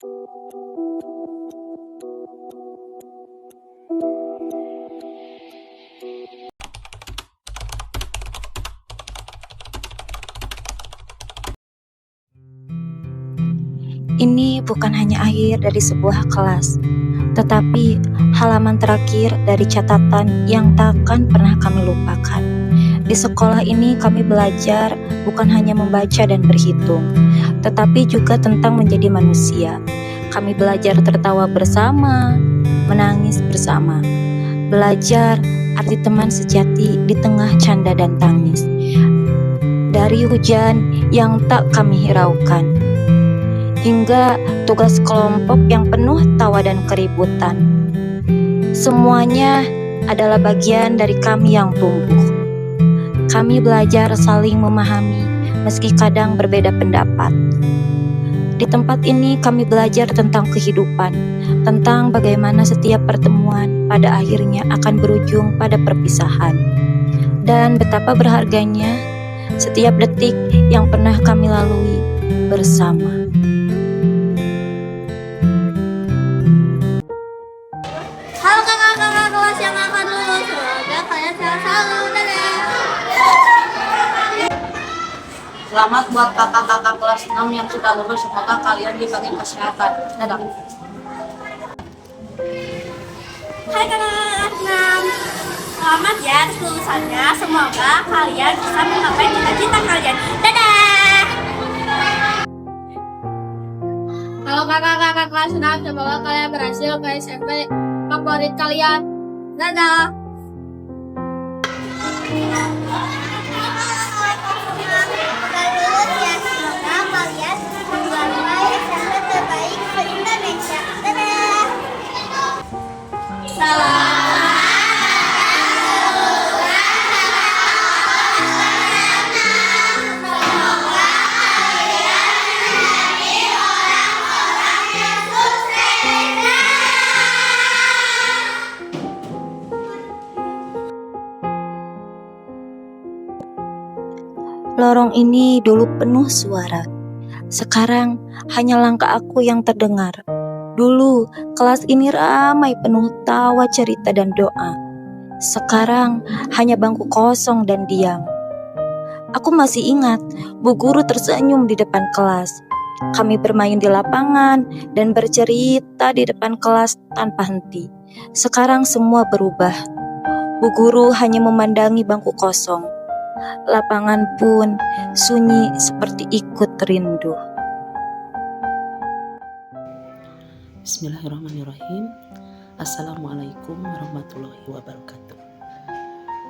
Ini bukan hanya akhir dari sebuah kelas, tetapi halaman terakhir dari catatan yang takkan pernah kami lupakan. Di sekolah ini kami belajar bukan hanya membaca dan berhitung, tetapi juga tentang menjadi manusia. Kami belajar tertawa bersama, menangis bersama, belajar arti teman sejati di tengah canda dan tangis. Dari hujan yang tak kami hiraukan, hingga tugas kelompok yang penuh tawa dan keributan. Semuanya adalah bagian dari kami yang tumbuh. Kami belajar saling memahami meski kadang berbeda pendapat. Di tempat ini kami belajar tentang kehidupan, tentang bagaimana setiap pertemuan pada akhirnya akan berujung pada perpisahan. Dan betapa berharganya setiap detik yang pernah kami lalui bersama. Halo kakak-kakak kelas yang akan lulus, semoga kalian sehat selalu. Dadah. Selamat buat kakak-kakak kelas 6 yang sudah lulus, semoga kalian dibagi kesehatan. Dadah. Hai kakak-kakak kelas 6, selamat ya atas lulusannya. Semoga kalian bisa menggapai cita-cita kalian. Dadah. Halo kakak-kakak kelas 6, semoga kalian berhasil ke SMP favorit kalian. Dadah. Lulus ya, semoga kalian menggapai SMP terbaik se-Indonesia. Dadah. Lorong ini dulu penuh suara. Sekarang hanya langkah aku yang terdengar. Dulu kelas ini ramai penuh tawa, cerita, dan doa. Sekarang hanya bangku kosong dan diam. Aku masih ingat Bu Guru tersenyum di depan kelas. Kami bermain di lapangan dan bercerita di depan kelas tanpa henti. Sekarang semua berubah. Bu Guru hanya memandangi bangku kosong. Lapangan pun sunyi seperti ikut rindu. Bismillahirrahmanirrahim. Assalamualaikum warahmatullahi wabarakatuh.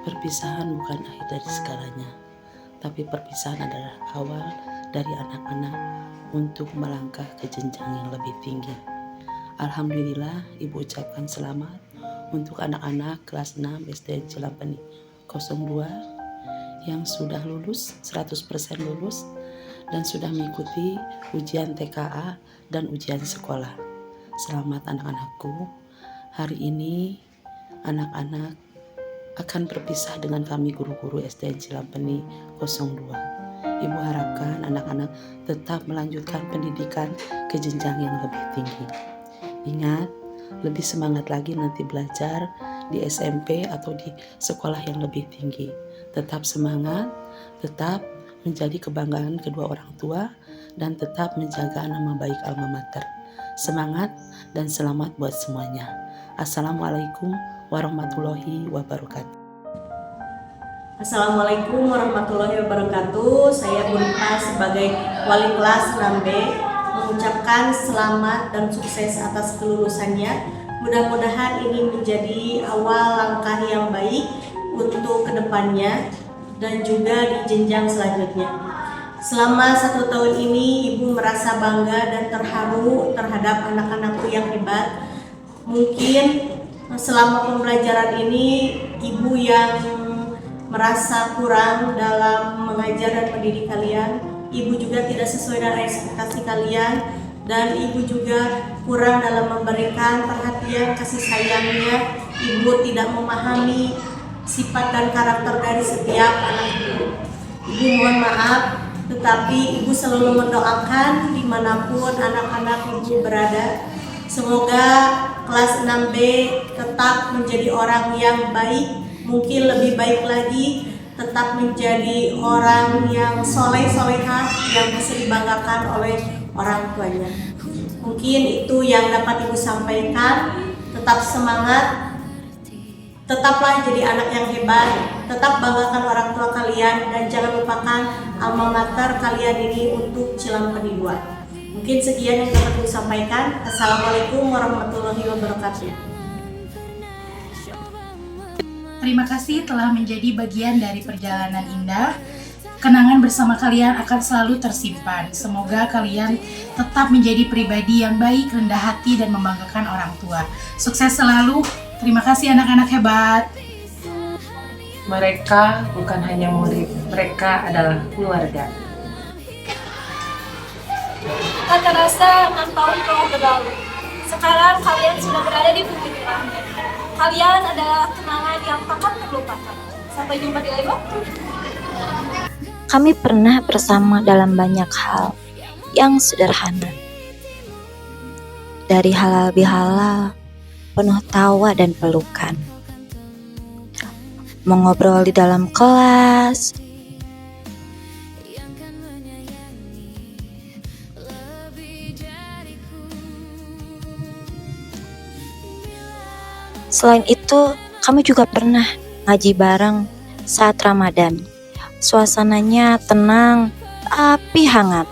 Perpisahan bukan akhir dari segalanya, tapi perpisahan adalah awal dari anak-anak untuk melangkah ke jenjang yang lebih tinggi. Alhamdulillah, Ibu ucapkan selamat untuk anak-anak kelas 6 SD Cilampeni 02 yang sudah lulus, 100% lulus, dan sudah mengikuti ujian TKA dan ujian sekolah. Selamat anak-anakku. Hari ini anak-anak akan berpisah dengan kami guru-guru SD Cilampeni 02. Ibu harapkan anak-anak tetap melanjutkan pendidikan ke jenjang yang lebih tinggi. Ingat, lebih semangat lagi nanti belajar di SMP atau di sekolah yang lebih tinggi. Tetap semangat, tetap menjadi kebanggaan kedua orang tua, dan tetap menjaga nama baik alma mater. Semangat dan selamat buat semuanya. Assalamualaikum warahmatullahi wabarakatuh. Assalamualaikum warahmatullahi wabarakatuh. Saya Bu Rifa sebagai wali kelas 6B mengucapkan selamat dan sukses atas kelulusannya. Mudah-mudahan ini menjadi awal langkah yang baik untuk kedepannya dan juga di jenjang selanjutnya. Selama 1 tahun ini Ibu merasa bangga dan terharu terhadap anak-anakku yang hebat. Mungkin selama pembelajaran ini Ibu yang merasa kurang dalam mengajar dan mendidik kalian. Ibu juga tidak sesuai dengan ekspektasi kalian, dan Ibu juga kurang dalam memberikan perhatian kasih sayangnya. Ibu tidak memahami sifat dan karakter dari setiap anak Ibu. Ibu mohon maaf tetapi Ibu selalu mendoakan dimanapun anak-anak Ibu berada. Semoga kelas 6B tetap menjadi orang yang baik, mungkin lebih baik lagi, tetap menjadi orang yang soleh-solehah yang bisa dibanggakan oleh orang tuanya. Mungkin itu yang dapat Ibu sampaikan. Tetap semangat, tetaplah jadi anak yang hebat, tetap banggakan orang tua kalian, dan jangan lupakan alma mater kalian ini untuk Cilampeni 2. Mungkin sekian yang dapat Ibu sampaikan. Assalamualaikum warahmatullahi wabarakatuh. Terima kasih telah menjadi bagian dari perjalanan indah. Kenangan bersama kalian akan selalu tersimpan. Semoga kalian tetap menjadi pribadi yang baik, rendah hati, dan membanggakan orang tua. Sukses selalu. Terima kasih anak-anak hebat. Mereka bukan hanya murid, mereka adalah keluarga. Tak terasa 6 tahun telah berlalu. Sekarang kalian sudah berada di bumi langit. Kalian adalah kenangan yang takkan terlupakan. Sampai jumpa di lain waktu. Kami pernah bersama dalam banyak hal yang sederhana. Dari halal bihalal, penuh tawa dan pelukan. Mengobrol di dalam kelas, selain itu, kami juga pernah ngaji bareng saat Ramadan. Suasananya tenang tapi hangat.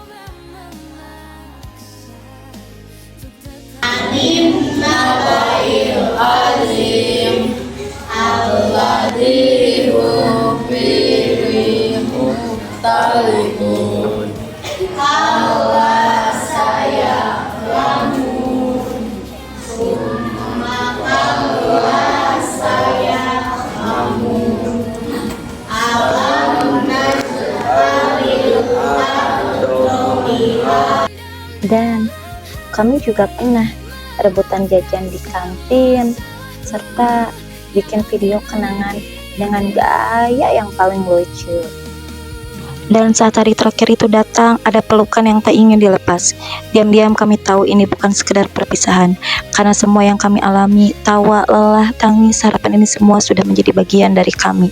Dan kami juga pernah rebutan jajan di kantin, serta bikin video kenangan dengan gaya yang paling lucu. Dan saat hari terakhir itu datang, ada pelukan yang tak ingin dilepas. Diam-diam kami tahu ini bukan sekedar perpisahan, karena semua yang kami alami, tawa, lelah, tangis, harapan ini semua sudah menjadi bagian dari kami.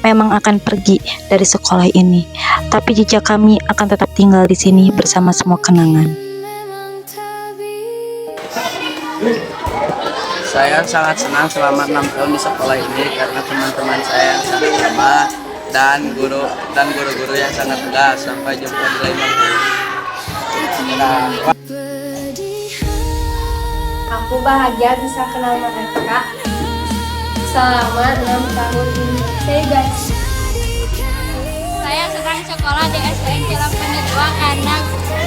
Memang akan pergi dari sekolah ini, tapi jejak kami akan tetap tinggal di sini bersama semua kenangan. Saya sangat senang selama 6 tahun di sekolah ini karena teman-teman saya yang sangat ramah dan guru-guru yang sangat tegas. Sampai jumpa di lain waktu. Aku bahagia bisa kenal mereka selama 6 tahun ini. Say guys. Saya sedang sekolah di SDN Cilampeni 2 karena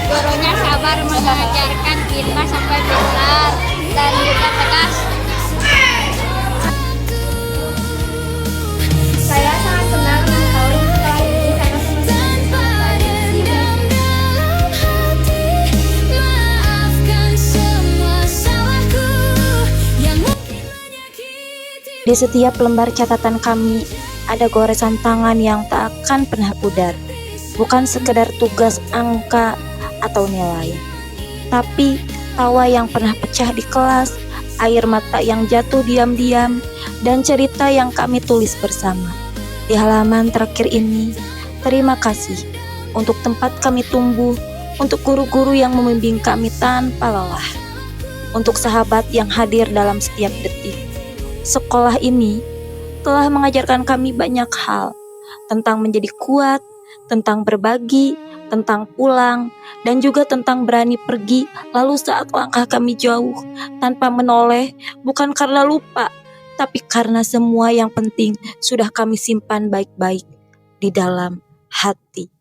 gurunya sabar mengajarkan kita sampai pintar dan juga tegas. Saya sangat senang 6 tahun di sekolah ini karena teman-teman Di setiap lembar catatan kami, ada goresan tangan yang tak akan pernah pudar. Bukan sekedar tugas angka atau nilai, tapi tawa yang pernah pecah di kelas, air mata yang jatuh diam-diam, dan cerita yang kami tulis bersama. Di halaman terakhir ini, terima kasih untuk tempat kami tumbuh, untuk guru-guru yang membimbing kami tanpa lelah, untuk sahabat yang hadir dalam setiap detik. Sekolah ini telah mengajarkan kami banyak hal, tentang menjadi kuat, tentang berbagi, tentang pulang, dan juga tentang berani pergi lalu saat langkah kami jauh tanpa menoleh, bukan karena lupa, tapi karena semua yang penting sudah kami simpan baik-baik di dalam hati.